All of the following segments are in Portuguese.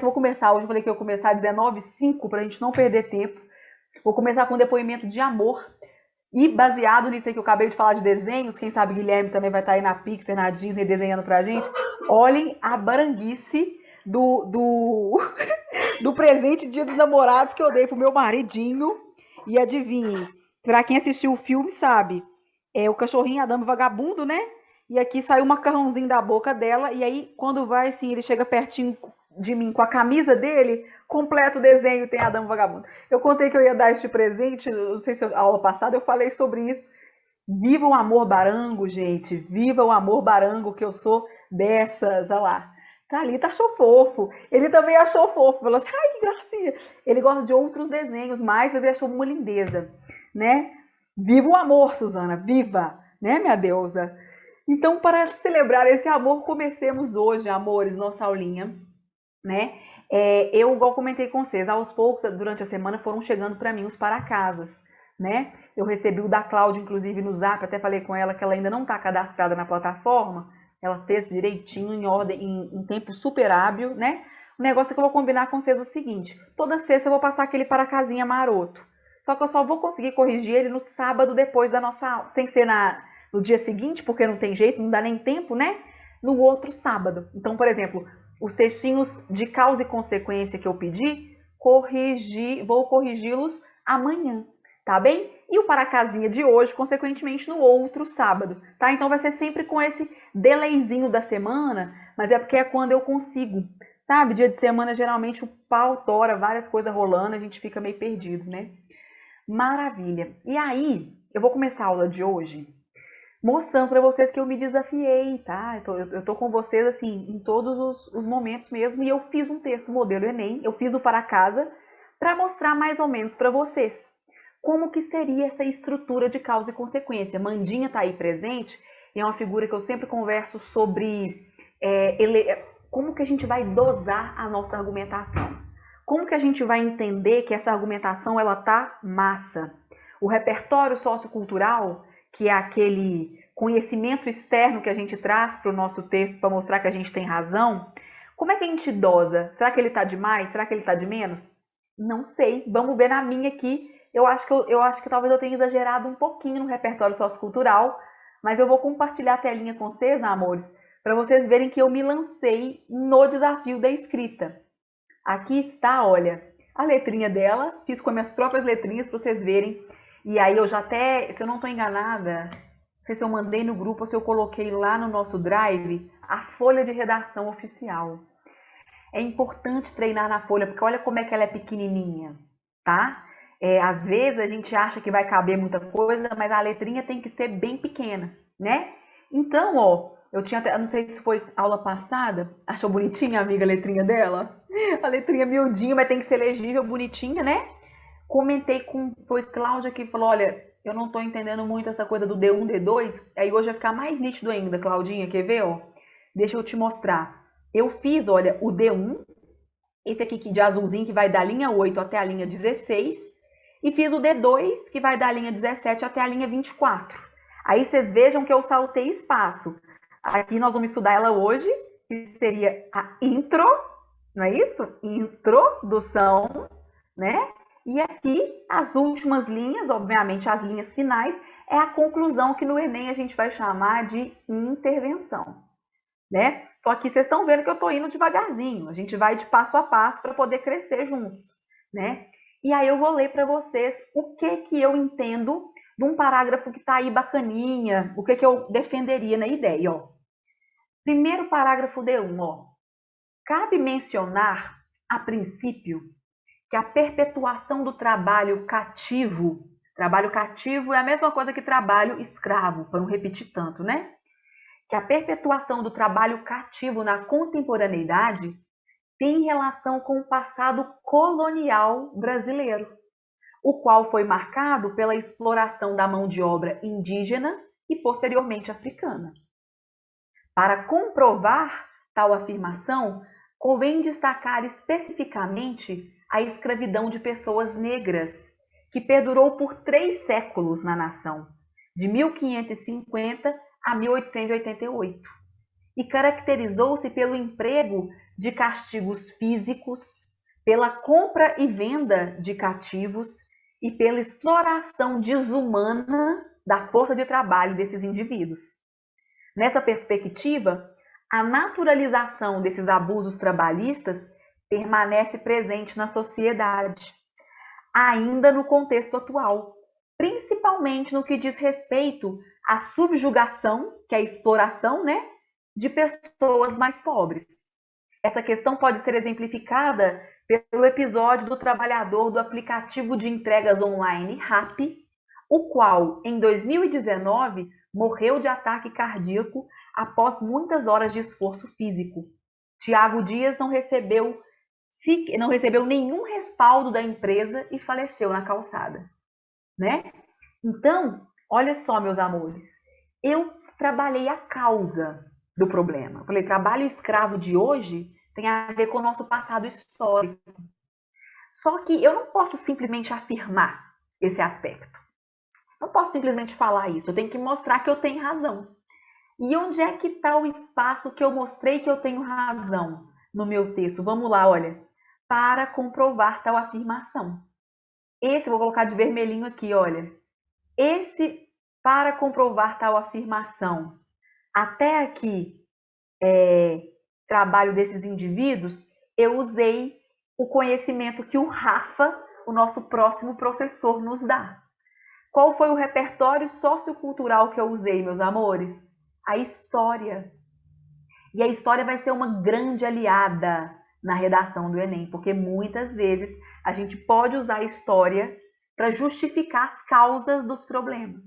Vou começar hoje, eu falei que eu ia começar às 19h05 para a gente não perder tempo. Vou começar com um depoimento de amor. E baseado nisso aí que eu acabei de falar de desenhos, quem sabe Guilherme também vai estar aí na Pixar, na Disney, desenhando pra gente. Olhem a baranguice do do presente Dia dos Namorados que eu dei pro meu maridinho. E adivinhem, pra quem assistiu o filme sabe, é o cachorrinho, a dama vagabundo, né? E aqui sai o macarrãozinho da boca dela, e aí quando vai assim, ele chega pertinho de mim com a camisa dele, completa o desenho, tem a dama vagabunda. Eu contei que eu ia dar este presente, não sei se a aula passada eu falei sobre isso. Viva o amor barango, gente. Viva o amor barango, que eu sou dessas. Olha lá. Thalita achou fofo. Ele também achou fofo. Falou assim, ai, que gracinha. Ele gosta de outros desenhos mais, mas ele achou uma lindeza, né? Viva o amor, Suzana. Viva, né, minha deusa? Então, para celebrar esse amor, comecemos hoje, amores, nossa aulinha, né? Eu, igual comentei com vocês, aos poucos, durante a semana, foram chegando para mim os para-casas, né? Eu recebi o da Cláudia, inclusive, no Zap, até falei com ela que ela ainda não está cadastrada na plataforma, ela fez direitinho, em ordem, em tempo super hábil, né? O negócio é que eu vou combinar com vocês o seguinte, toda sexta eu vou passar aquele para-casinha maroto, só que eu só vou conseguir corrigir ele no sábado depois da nossa aula, sem ser no dia seguinte, porque não tem jeito, não dá nem tempo, né? No outro sábado. Então, por exemplo, os textinhos de causa e consequência que eu pedi, vou corrigi-los amanhã, tá bem? E o para casinha de hoje, consequentemente, no outro sábado, tá? Então vai ser sempre com esse delayzinho da semana, mas é porque é quando eu consigo, sabe? Dia de semana, geralmente, o pau tora, várias coisas rolando, a gente fica meio perdido, né? Maravilha. E aí, eu vou começar a aula de hoje mostrando para vocês que eu me desafiei, tá? Eu tô com vocês, assim, em todos os momentos mesmo, e eu fiz um texto modelo Enem, eu fiz o para casa, para mostrar mais ou menos para vocês como que seria essa estrutura de causa e consequência. Mandinha tá aí presente, e é uma figura que eu sempre converso sobre como que a gente vai dosar a nossa argumentação. Como que a gente vai entender que essa argumentação, ela tá massa. O repertório sociocultural, que é aquele conhecimento externo que a gente traz para o nosso texto para mostrar que a gente tem razão, como é que a gente dosa? Será que ele está de mais? Será que ele está de menos? Não sei. Vamos ver na minha aqui. Eu acho que talvez eu tenha exagerado um pouquinho no repertório sociocultural, mas eu vou compartilhar a telinha com vocês, amores, para vocês verem que eu me lancei no desafio da escrita. Aqui está, olha, a letrinha dela, fiz com as minhas próprias letrinhas para vocês verem. E aí eu já até, se eu não estou enganada, não sei se eu mandei no grupo ou se eu coloquei lá no nosso drive a folha de redação oficial. É importante treinar na folha, porque olha como é que ela é pequenininha, tá? Às vezes a gente acha que vai caber muita coisa, mas a letrinha tem que ser bem pequena, né? Então, ó, eu não sei se foi aula passada, achou bonitinha, amiga, a letrinha dela? A letrinha miudinha, mas tem que ser legível, bonitinha, né? Comentei com, foi Cláudia que falou, olha, eu não tô entendendo muito essa coisa do D1, D2, aí hoje vai ficar mais nítido ainda, Claudinha, quer ver, ó? Deixa eu te mostrar. Eu fiz, olha, o D1, esse aqui de azulzinho que vai da linha 8 até a linha 16, e fiz o D2 que vai da linha 17 até a linha 24. Aí vocês vejam que eu saltei espaço. Aqui nós vamos estudar ela hoje, que seria a intro, não é isso? Introdução, né? E aqui as últimas linhas, obviamente as linhas finais, é a conclusão que no Enem a gente vai chamar de intervenção, né? Só que vocês estão vendo que eu estou indo devagarzinho, a gente vai de passo a passo para poder crescer juntos, né? E aí eu vou ler para vocês o que que eu entendo de um parágrafo que está aí bacaninha, o que que eu defenderia na ideia, ó. Primeiro parágrafo D1, ó. Cabe mencionar, a princípio, que a perpetuação do trabalho cativo é a mesma coisa que trabalho escravo, para não repetir tanto, né? Que a perpetuação do trabalho cativo na contemporaneidade tem relação com o passado colonial brasileiro, o qual foi marcado pela exploração da mão de obra indígena e posteriormente africana. Para comprovar tal afirmação, convém destacar especificamente a escravidão de pessoas negras, que perdurou por 3 séculos na nação, de 1550 a 1888, e caracterizou-se pelo emprego de castigos físicos, pela compra e venda de cativos e pela exploração desumana da força de trabalho desses indivíduos. Nessa perspectiva, a naturalização desses abusos trabalhistas permanece presente na sociedade, ainda no contexto atual, principalmente no que diz respeito à subjugação, que é a exploração, né, de pessoas mais pobres. Essa questão pode ser exemplificada pelo episódio do trabalhador do aplicativo de entregas online Rappi, o qual, em 2019, morreu de ataque cardíaco após muitas horas de esforço físico. Tiago Dias não recebeu nenhum respaldo da empresa e faleceu na calçada, né? Então, olha só, meus amores, eu trabalhei a causa do problema. Eu falei, trabalho escravo de hoje tem a ver com o nosso passado histórico. Só que eu não posso simplesmente afirmar esse aspecto. Não posso simplesmente falar isso. Eu tenho que mostrar que eu tenho razão. E onde é que está o espaço que eu mostrei que eu tenho razão no meu texto? Vamos lá, olha. Para comprovar tal afirmação. Esse, eu vou colocar de vermelhinho aqui, olha. Esse, para comprovar tal afirmação. Até aqui, trabalho desses indivíduos, eu usei o conhecimento que o Rafa, o nosso próximo professor, nos dá. Qual foi o repertório sociocultural que eu usei, meus amores? A história. E a história vai ser uma grande aliada na redação do Enem, porque muitas vezes a gente pode usar a história para justificar as causas dos problemas,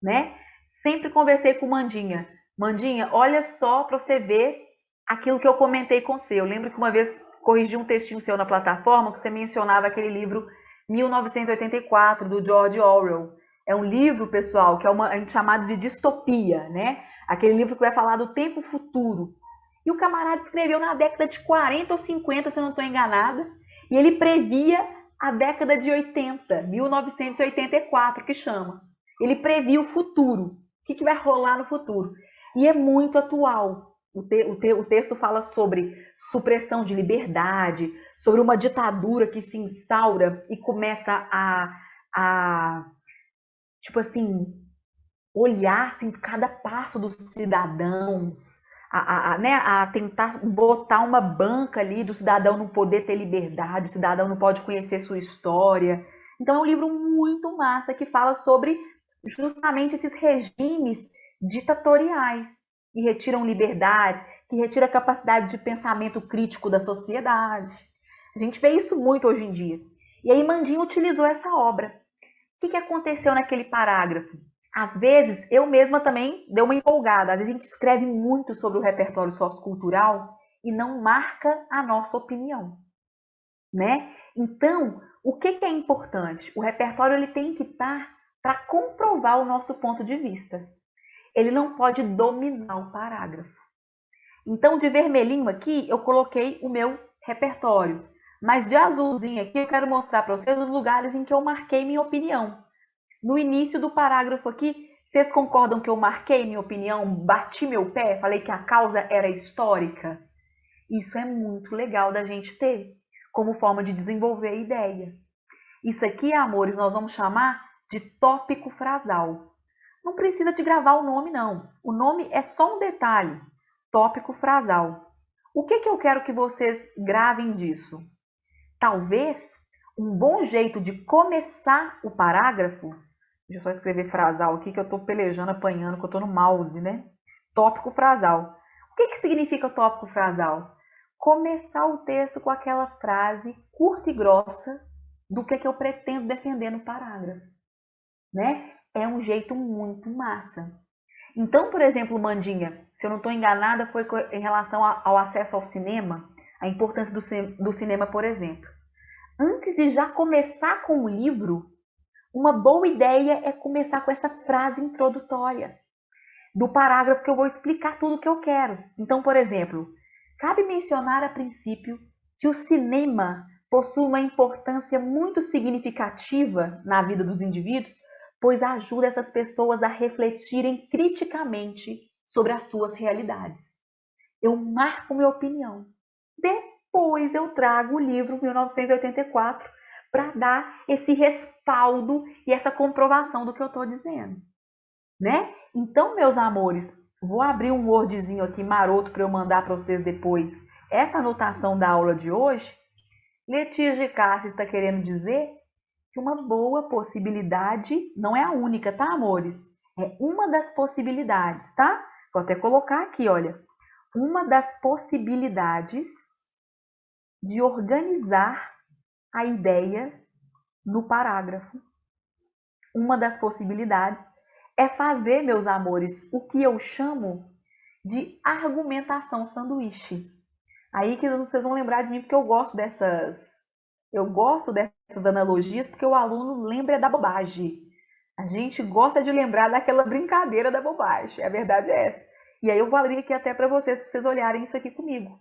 né? Sempre conversei com Mandinha. Mandinha, olha só para você ver aquilo que eu comentei com você. Eu lembro que uma vez corrigi um textinho seu na plataforma que você mencionava aquele livro 1984, do George Orwell. É um livro, pessoal, que a gente chamado de distopia, né? Aquele livro que vai falar do tempo futuro. E o camarada escreveu na década de 40 ou 50, se eu não estou enganada, e ele previa a década de 80, 1984, que chama. Ele previa o futuro. O que vai rolar no futuro? E é muito atual. O texto fala sobre supressão de liberdade, sobre uma ditadura que se instaura e começa a tipo assim, olhar assim, cada passo dos cidadãos, né, a tentar botar uma banca ali do cidadão não poder ter liberdade, o cidadão não pode conhecer sua história. Então é um livro muito massa que fala sobre justamente esses regimes ditatoriais que retiram liberdades, que retiram a capacidade de pensamento crítico da sociedade. A gente vê isso muito hoje em dia. E aí Mandinho utilizou essa obra. O que aconteceu naquele parágrafo? Às vezes, eu mesma também dei uma empolgada. Às vezes a gente escreve muito sobre o repertório sociocultural e não marca a nossa opinião, né? Então, o que é importante? O repertório ele tem que estar para comprovar o nosso ponto de vista. Ele não pode dominar o parágrafo. Então, de vermelhinho aqui, eu coloquei o meu repertório. Mas de azulzinho aqui, eu quero mostrar para vocês os lugares em que eu marquei minha opinião. No início do parágrafo aqui, vocês concordam que eu marquei minha opinião, bati meu pé, falei que a causa era histórica? Isso é muito legal da gente ter como forma de desenvolver a ideia. Isso aqui, amores, nós vamos chamar de tópico frasal. Não precisa de gravar o nome, não. O nome é só um detalhe. Tópico frasal. O que eu quero que vocês gravem disso? Talvez um bom jeito de começar o parágrafo. Deixa eu só escrever frasal aqui que eu estou pelejando, apanhando, que eu estou no mouse, né? Tópico frasal. O que significa tópico frasal? Começar o texto com aquela frase curta e grossa do que eu pretendo defender no parágrafo, né? É um jeito muito massa. Então, por exemplo, Mandinha, se eu não estou enganada, foi em relação ao acesso ao cinema, a importância do cinema, por exemplo. Antes de já começar com o livro, uma boa ideia é começar com essa frase introdutória do parágrafo que eu vou explicar tudo o que eu quero. Então, por exemplo, cabe mencionar a princípio que o cinema possui uma importância muito significativa na vida dos indivíduos, pois ajuda essas pessoas a refletirem criticamente sobre as suas realidades. Eu marco minha opinião. Depois eu trago o livro 1984 para dar esse respaldo e essa comprovação do que eu estou dizendo, né? Então, meus amores, vou abrir um Wordzinho aqui maroto para eu mandar para vocês depois essa anotação da aula de hoje. Letícia de Cássia está querendo dizer que uma boa possibilidade, não é a única, tá, amores? É uma das possibilidades, tá? Vou até colocar aqui, olha. Uma das possibilidades de organizar a ideia no parágrafo. Uma das possibilidades é fazer, meus amores, o que eu chamo de argumentação sanduíche. Aí que vocês vão lembrar de mim, porque eu gosto dessas analogias, porque o aluno lembra da bobagem. A gente gosta de lembrar daquela brincadeira da bobagem. A verdade é essa. E aí eu vou abrir aqui até para vocês olharem isso aqui comigo.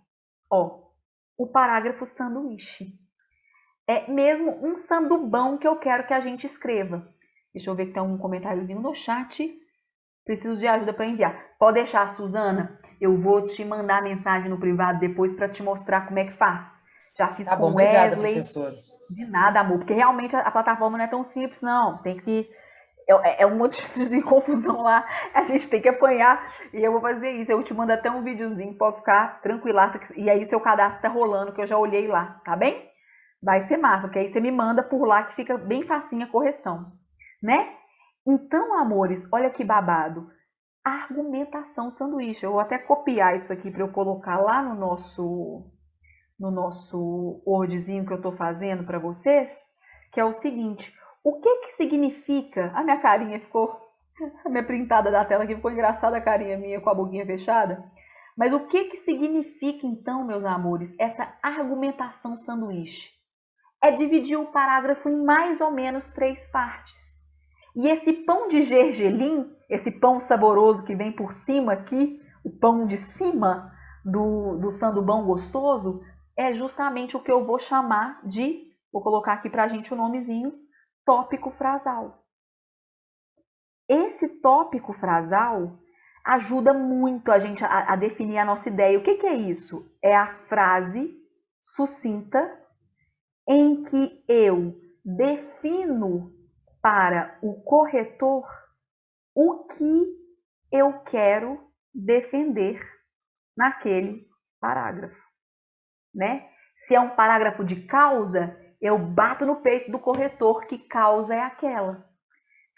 Ó, o parágrafo sanduíche. É mesmo um sandubão que eu quero que a gente escreva. Deixa eu ver que tem um comentáriozinho no chat. Preciso de ajuda para enviar. Pode deixar, Suzana. Eu vou te mandar mensagem no privado depois para te mostrar como é que faz. Já fiz Tá com bom, obrigada, Wesley. professora. De nada, amor. Porque realmente a plataforma não é tão simples, não. Tem que... É um monte de confusão lá. A gente tem que apanhar. E eu vou fazer isso. Eu te mando até um videozinho. Pode ficar tranquilaça. E aí seu cadastro tá rolando, que eu já olhei lá. Tá bem? Vai ser massa. Porque aí você me manda por lá que fica bem facinho a correção. Né? Então, amores, olha que babado. Argumentação sanduíche. Eu vou até copiar isso aqui para eu colocar lá no nosso Wordzinho que eu estou fazendo para vocês, que é o seguinte. O que significa... A minha carinha ficou... A minha printada da tela aqui ficou engraçada, a carinha minha com a boquinha fechada. Mas o que significa, então, meus amores, essa argumentação sanduíche? É dividir o parágrafo em mais ou menos 3 partes. E esse pão de gergelim, esse pão saboroso que vem por cima aqui, o pão de cima do sandubão gostoso, é justamente o que eu vou chamar de, vou colocar aqui pra gente o nomezinho, tópico frasal. Esse tópico frasal ajuda muito a gente a definir a nossa ideia. O que é isso? É a frase sucinta em que eu defino para o corretor o que eu quero defender naquele parágrafo, né? Se é um parágrafo de causa, eu bato no peito do corretor que causa é aquela.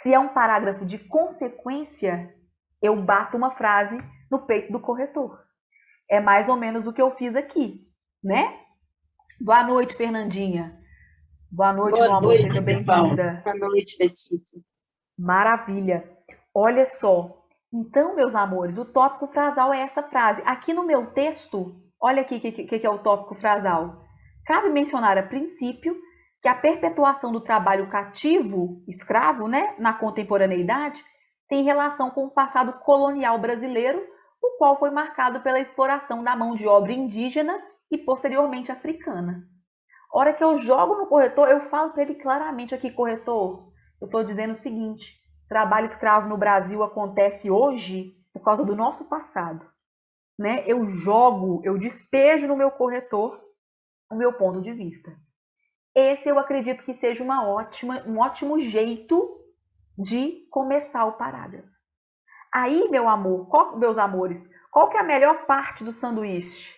Se é um parágrafo de consequência, eu bato uma frase no peito do corretor. É mais ou menos o que eu fiz aqui, né? Boa noite, Fernandinha. Boa noite, meu amor. Seja bem-vinda. Boa noite, Letícia. Maravilha. Olha só. Então, meus amores, o tópico frasal é essa frase. Aqui no meu texto, olha aqui o que é o tópico frasal. Cabe mencionar a princípio que a perpetuação do trabalho cativo, escravo, né, na contemporaneidade, tem relação com o passado colonial brasileiro, o qual foi marcado pela exploração da mão de obra indígena e posteriormente africana. A hora que eu jogo no corretor, eu falo para ele claramente aqui, corretor, eu estou dizendo o seguinte, trabalho escravo no Brasil acontece hoje por causa do nosso passado. Né? Eu despejo no meu corretor o meu ponto de vista. Esse eu acredito que seja um ótimo jeito de começar o parágrafo. Aí, meus amores, qual que é a melhor parte do sanduíche?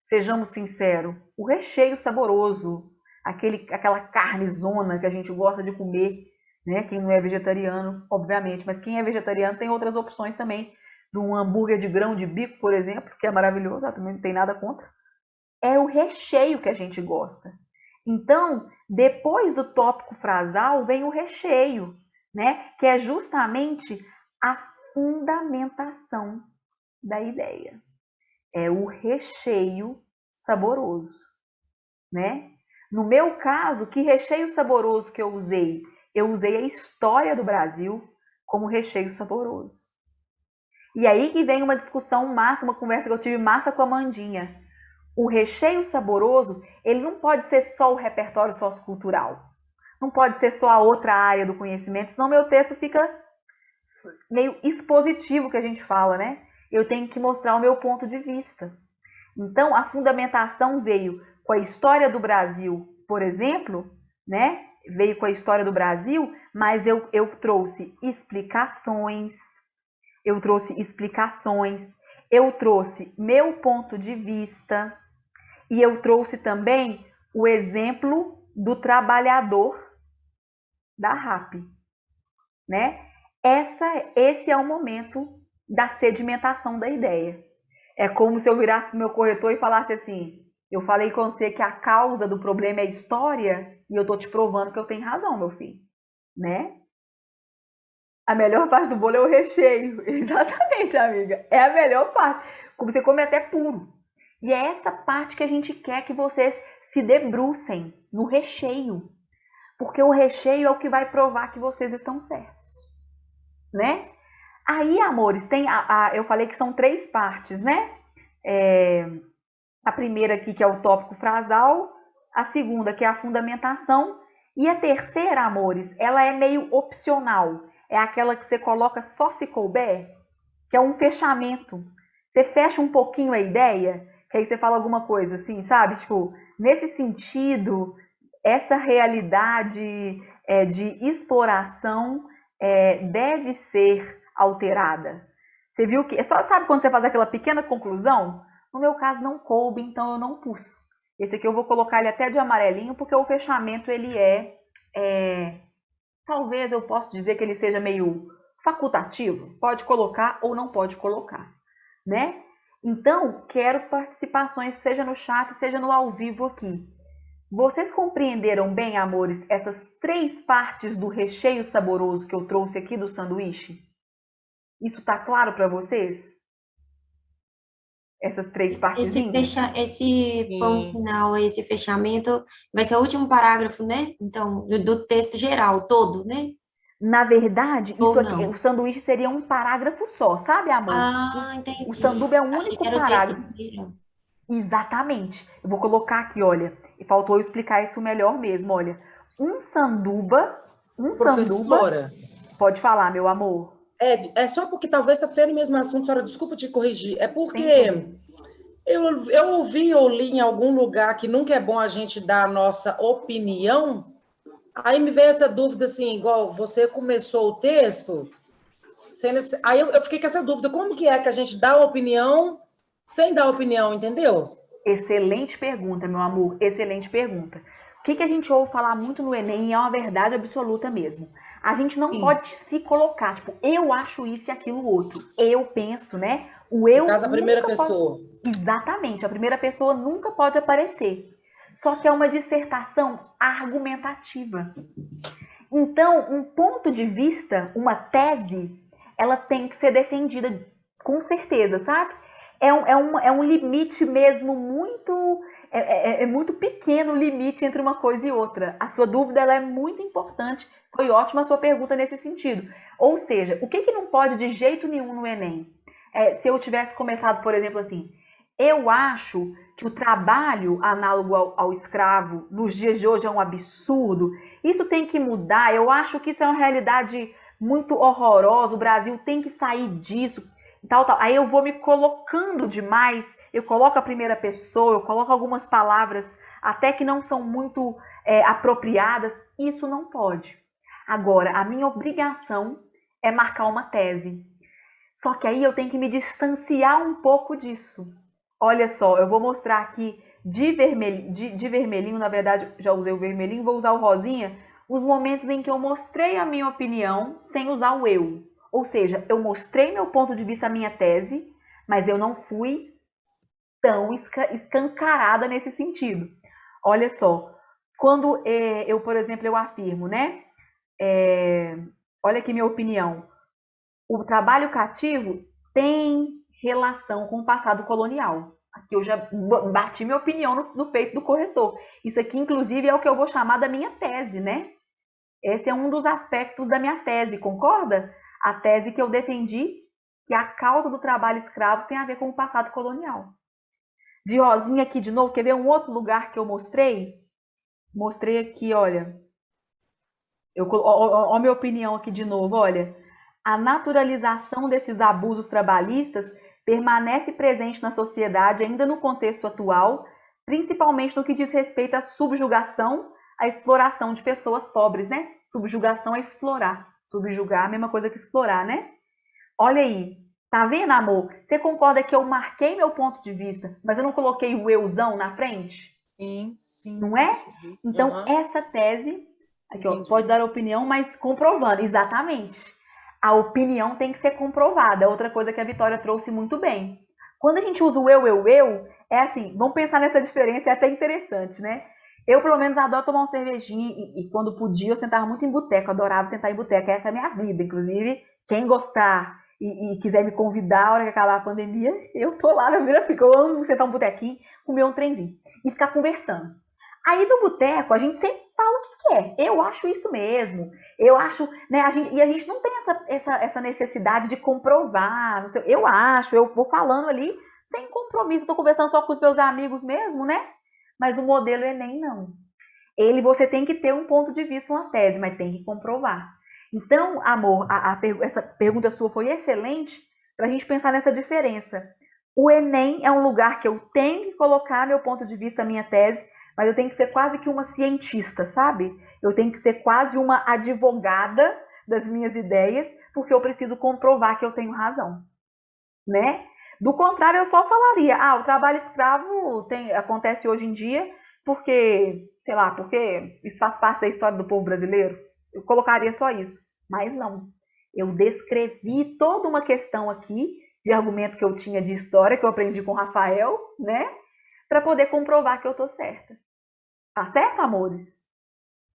Sejamos sinceros, o recheio saboroso, aquela carnezona que a gente gosta de comer, né? Quem não é vegetariano, obviamente, mas quem é vegetariano tem outras opções também, de um hambúrguer de grão de bico, por exemplo, que é maravilhoso, eu também não tem nada contra. É o recheio que a gente gosta. Então, depois do tópico frasal, vem o recheio, né? Que é justamente a fundamentação da ideia. É o recheio saboroso, né? No meu caso, que recheio saboroso que eu usei? Eu usei a história do Brasil como recheio saboroso. E aí que vem uma discussão massa, uma conversa que eu tive massa com a Mandinha. O recheio saboroso, ele não pode ser só o repertório sociocultural. Não pode ser só a outra área do conhecimento, senão meu texto fica meio expositivo, que a gente fala, né? Eu tenho que mostrar o meu ponto de vista. Então, a fundamentação veio com a história do Brasil, por exemplo, né? Veio com a história do Brasil, mas eu trouxe explicações, eu trouxe meu ponto de vista e eu trouxe também o exemplo do trabalhador da RAP, né? Esse é o momento da sedimentação da ideia. É como se eu virasse para o meu corretor e falasse assim: eu falei com você que a causa do problema é a história e eu tô te provando que eu tenho razão, meu filho, né? A melhor parte do bolo é o recheio. Exatamente, amiga. É a melhor parte. Como você come até puro. E é essa parte que a gente quer que vocês se debrucem no recheio. Porque o recheio é o que vai provar que vocês estão certos, né? Aí, amores, eu falei que são 3 partes, né? A primeira aqui, que é o tópico frasal, a segunda, que é a fundamentação, e a terceira, amores, ela é meio opcional. É aquela que você coloca só se couber, que é um fechamento. Você fecha um pouquinho a ideia, que aí você fala alguma coisa assim, sabe? Tipo, nesse sentido, essa realidade de exploração deve ser alterada. Você viu que. Só sabe quando você faz aquela pequena conclusão? No meu caso, não coube, então eu não pus. Esse aqui eu vou colocar ele até de amarelinho, porque o fechamento ele talvez eu possa dizer que ele seja meio facultativo. Pode colocar ou não pode colocar, né? Então, quero participações, seja no chat, seja no ao vivo aqui. Vocês compreenderam bem, amores, essas 3 partes do recheio saboroso que eu trouxe aqui do sanduíche? Isso tá claro para vocês? Essas 3 partezinhas? Esse ponto Sim. final, esse fechamento, vai ser o último parágrafo, né? Então, do texto geral, todo, né? Na verdade, isso Ou aqui, o não? sanduíche seria um parágrafo só, sabe, amor? Ah, O entendi. sanduba é um Achei que único era o texto parágrafo. inteiro. Exatamente. Eu vou colocar aqui, olha. E faltou eu explicar isso melhor mesmo, olha. Um sanduba, um sanduba, Professora, pode falar, meu amor, é só porque talvez está tendo o mesmo assunto, senhora, desculpa te corrigir. É sem porque problema. eu ouvi ou li em algum lugar que nunca é bom a gente dar a nossa opinião. Aí me veio essa dúvida, assim, igual você começou o texto, aí eu fiquei com essa dúvida, como que é que a gente dá opinião sem dar opinião, entendeu? Excelente pergunta, meu amor, excelente pergunta. O que a gente ouve falar muito no Enem e é uma verdade absoluta mesmo. A gente não Sim, pode se colocar, tipo, eu acho isso e aquilo outro. Eu penso, né? O no eu caso, a primeira nunca pode. pessoa. Exatamente, a primeira pessoa nunca pode aparecer. Só que é uma dissertação argumentativa. Então, um ponto de vista, uma tese, ela tem que ser defendida com certeza, sabe? É um limite mesmo muito. É muito pequeno o limite entre uma coisa e outra. A sua dúvida ela é muito importante. Foi ótima a sua pergunta nesse sentido. Ou seja, o que não pode de jeito nenhum no Enem? Se eu tivesse começado, por exemplo, assim, eu acho que o trabalho análogo ao escravo nos dias de hoje é um absurdo. Isso tem que mudar. Eu acho que isso é uma realidade muito horrorosa. O Brasil tem que sair disso. Tal, tal. Aí eu vou me colocando demais. Eu coloco a primeira pessoa, eu coloco algumas palavras até que não são muito apropriadas. Isso não pode. Agora, a minha obrigação é marcar uma tese. Só que aí eu tenho que me distanciar um pouco disso. Olha só, eu vou mostrar aqui de vermelhinho, na verdade já usei o vermelhinho, vou usar o rosinha, os momentos em que eu mostrei a minha opinião sem usar o eu. Ou seja, eu mostrei meu ponto de vista, a minha tese, mas eu não fui tão escancarada nesse sentido. Olha só, quando eu, por exemplo, eu afirmo, né? Olha aqui minha opinião. O trabalho cativo tem relação com o passado colonial. Aqui eu já bati minha opinião no peito do corretor. Isso aqui, inclusive, é o que eu vou chamar da minha tese, né? Esse é um dos aspectos da minha tese, concorda? A tese que eu defendi que a causa do trabalho escravo tem a ver com o passado colonial. De rosinha aqui de novo, quer ver um outro lugar que eu mostrei? Mostrei aqui, olha. Ó, minha opinião aqui de novo, olha. A naturalização desses abusos trabalhistas permanece presente na sociedade ainda no contexto atual, principalmente no que diz respeito à subjugação, à exploração de pessoas pobres, né? Subjugação é explorar. Subjugar é a mesma coisa que explorar, né? Olha aí, tá vendo, amor? Você concorda que eu marquei meu ponto de vista, mas eu não coloquei o euzão na frente? Sim, sim. Não é? Entendi. Então, Aham, essa tese, aqui, ó, entendi. pode dar opinião, mas comprovando, exatamente. A opinião tem que ser comprovada. É outra coisa que a Vitória trouxe muito bem. Quando a gente usa o eu, é assim, vamos pensar nessa diferença, é até interessante, né? Eu, pelo menos, adoro tomar uma cervejinha e quando podia, eu sentava muito em boteco, adorava sentar em boteco, essa é a minha vida. Inclusive, quem gostar e quiser me convidar a hora que acabar a pandemia, eu tô lá na Vila Fica. Eu amo sentar um botequinho, comer um trenzinho e ficar conversando. Aí no boteco, a gente sempre fala o que quer. Eu acho isso mesmo. Eu acho, né? A gente não tem essa necessidade de comprovar. Não sei, eu acho, eu vou falando ali sem compromisso. Estou conversando só com os meus amigos mesmo, né? Mas o modelo Enem não. Você tem que ter um ponto de vista, uma tese, mas tem que comprovar. Então, amor, essa pergunta sua foi excelente para a gente pensar nessa diferença. O Enem é um lugar que eu tenho que colocar meu ponto de vista, minha tese, mas eu tenho que ser quase que uma cientista, sabe? Eu tenho que ser quase uma advogada das minhas ideias, porque eu preciso comprovar que eu tenho razão, né? Do contrário, eu só falaria, o trabalho escravo acontece hoje em dia porque, sei lá, porque isso faz parte da história do povo brasileiro. Eu colocaria só isso. Mas não. Eu descrevi toda uma questão aqui de argumento que eu tinha de história, que eu aprendi com o Rafael, né? Para poder comprovar que eu tô certa. Tá certo, amores?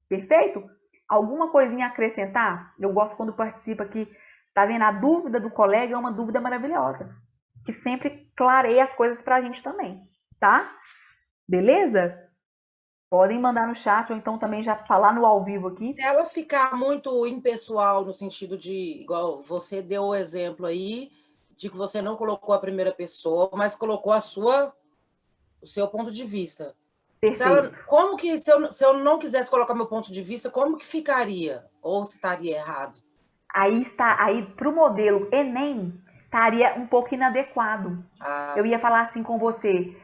Perfeito? Alguma coisinha a acrescentar? Eu gosto quando participa aqui. Tá vendo? A dúvida do colega é uma dúvida maravilhosa, que sempre clareia as coisas pra gente também, tá? Beleza? Podem mandar no chat ou então também já falar no ao vivo aqui. Se ela ficar muito impessoal no sentido de, igual você deu o exemplo aí, de que você não colocou a primeira pessoa, mas colocou o seu ponto de vista. Perfeito. Como que, se eu não quisesse colocar meu ponto de vista, como que ficaria? Ou estaria errado? Aí pro modelo Enem, estaria um pouco inadequado. Eu ia Sim. falar assim com você,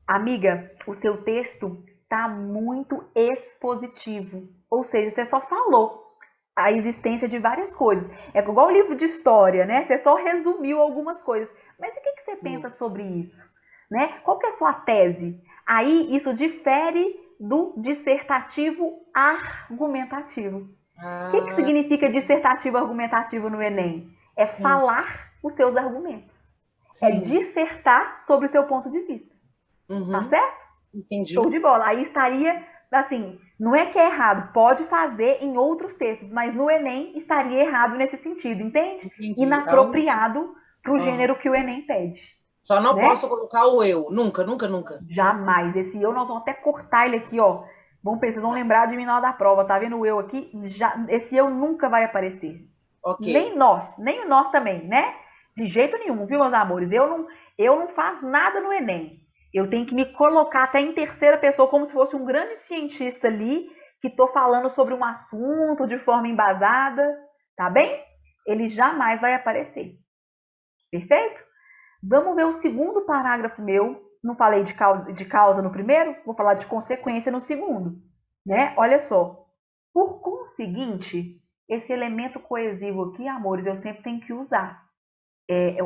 amiga, o seu texto tá muito expositivo. Ou seja, você só falou a existência de várias coisas. É igual o livro de história, né? Você só resumiu algumas coisas. Mas o que você pensa sobre isso? Né? Qual que é a sua tese? Aí isso difere do dissertativo argumentativo. O que significa dissertativo argumentativo no Enem? É falar os seus argumentos. É Sim. dissertar sobre o seu ponto de vista. Tá certo? Entendi. Show de bola. Aí estaria, assim, não é que é errado, pode fazer em outros textos, mas no Enem estaria errado nesse sentido, entende? Entendi. Inapropriado para o gênero que o Enem pede. Só não né? posso colocar o eu. Nunca, nunca, nunca. Jamais. Esse eu, nós vamos até cortar ele aqui, ó. Vocês vão lembrar de mim na hora da prova. Tá vendo o eu aqui? Esse eu nunca vai aparecer. Ok. Nem o nós também, né? De jeito nenhum, viu, meus amores? Eu não faço nada no Enem. Eu tenho que me colocar até em terceira pessoa, como se fosse um grande cientista ali, que tô falando sobre um assunto de forma embasada, tá bem? Ele jamais vai aparecer. Perfeito? Vamos ver o segundo parágrafo meu. Não falei de causa no primeiro? Vou falar de consequência no segundo. Né? Olha só. Por conseguinte, esse elemento coesivo aqui, amores, eu sempre tenho que usar.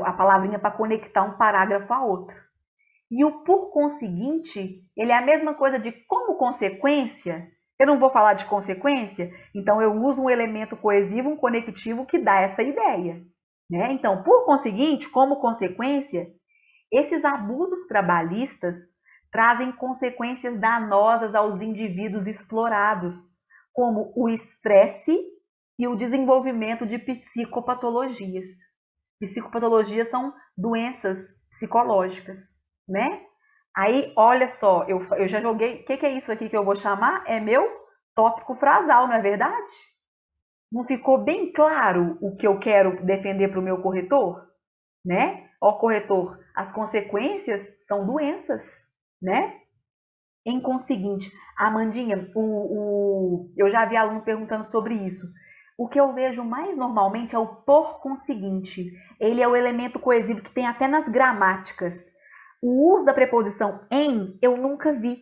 A palavrinha para conectar um parágrafo a outro. E o por conseguinte, ele é a mesma coisa de como consequência. Eu não vou falar de consequência, então eu uso um elemento coesivo, um conectivo que dá essa ideia. Né? Então, por conseguinte, como consequência, esses abusos trabalhistas trazem consequências danosas aos indivíduos explorados, como o estresse e o desenvolvimento de psicopatologias. Psicopatologias são doenças psicológicas, né? Aí, olha só, eu já joguei. O que é isso aqui que eu vou chamar? É meu tópico frasal, não é verdade? Não ficou bem claro o que eu quero defender para o meu corretor? Né? Ó, corretor, as consequências são doenças, né? Em conseguinte, Amandinha, eu já vi aluno perguntando sobre isso. O que eu vejo mais normalmente é o por conseguinte. Ele é o elemento coesivo que tem até nas gramáticas. O uso da preposição em, eu nunca vi.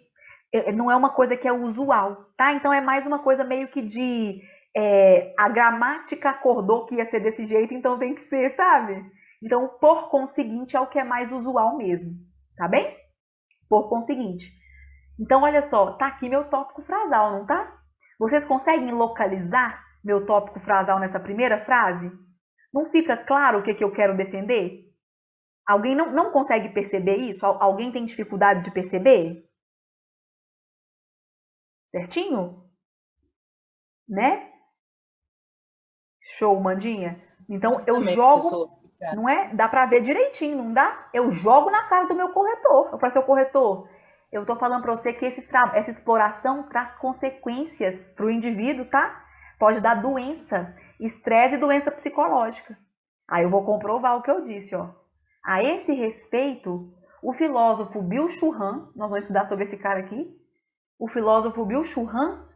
Não é uma coisa que é usual, tá? Então é mais uma coisa meio que de a gramática acordou que ia ser desse jeito, então tem que ser, sabe? Então, por conseguinte, é o que é mais usual mesmo, tá bem? Por conseguinte. Então, olha só, tá aqui meu tópico frasal, não tá? Vocês conseguem localizar meu tópico frasal nessa primeira frase? Não fica claro o que eu quero defender? Alguém não consegue perceber isso? Alguém tem dificuldade de perceber? Certinho? Né? Show, Mandinha. Então eu Também, jogo, professor. não é? Dá para ver direitinho, não dá? Eu jogo na cara do meu corretor. Eu falo, seu corretor, eu tô falando para você que essa exploração traz consequências para o indivíduo, tá? Pode dar doença, estresse e doença psicológica. Aí eu vou comprovar o que eu disse, ó. A esse respeito, o filósofo Byung-Chul Han, nós vamos estudar sobre esse cara aqui, o filósofo Byung-Chul Han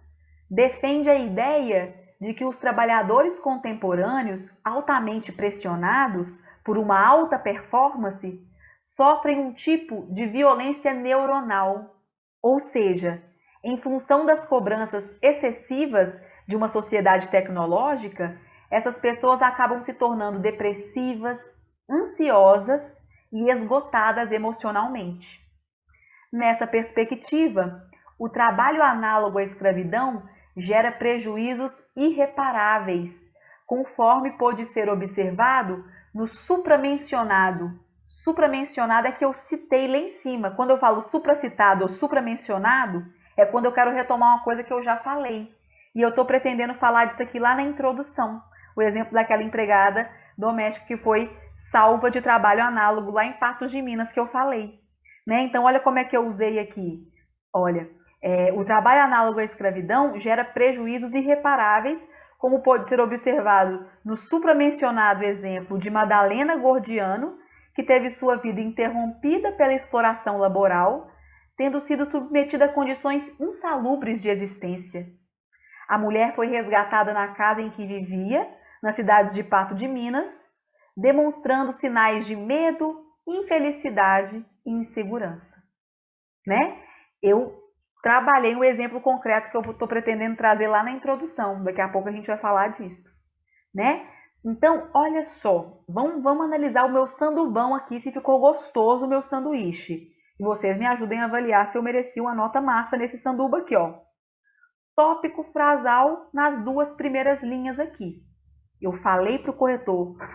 defende a ideia de que os trabalhadores contemporâneos, altamente pressionados por uma alta performance, sofrem um tipo de violência neuronal, ou seja, em função das cobranças excessivas de uma sociedade tecnológica, essas pessoas acabam se tornando depressivas, ansiosas e esgotadas emocionalmente. Nessa perspectiva, o trabalho análogo à escravidão gera prejuízos irreparáveis, conforme pôde ser observado no supramencionado. Supramencionado é que eu citei lá em cima. Quando eu falo supracitado ou supramencionado, é quando eu quero retomar uma coisa que eu já falei. E eu estou pretendendo falar disso aqui lá na introdução. O exemplo daquela empregada doméstica que foi salva de trabalho análogo lá em Patos de Minas que eu falei. Né? Então, olha como é que eu usei aqui. Olha, o trabalho análogo à escravidão gera prejuízos irreparáveis, como pode ser observado no supramencionado exemplo de Madalena Gordiano, que teve sua vida interrompida pela exploração laboral, tendo sido submetida a condições insalubres de existência. A mulher foi resgatada na casa em que vivia, na cidade de Pato de Minas, demonstrando sinais de medo, infelicidade e insegurança. Né? Eu trabalhei um exemplo concreto que eu estou pretendendo trazer lá na introdução. Daqui a pouco a gente vai falar disso. Né? Então, olha só. Vamos analisar o meu sandubão aqui, se ficou gostoso o meu sanduíche. E vocês me ajudem a avaliar se eu mereci uma nota massa nesse sanduba aqui, ó. Tópico frasal nas duas primeiras linhas aqui. Eu falei para o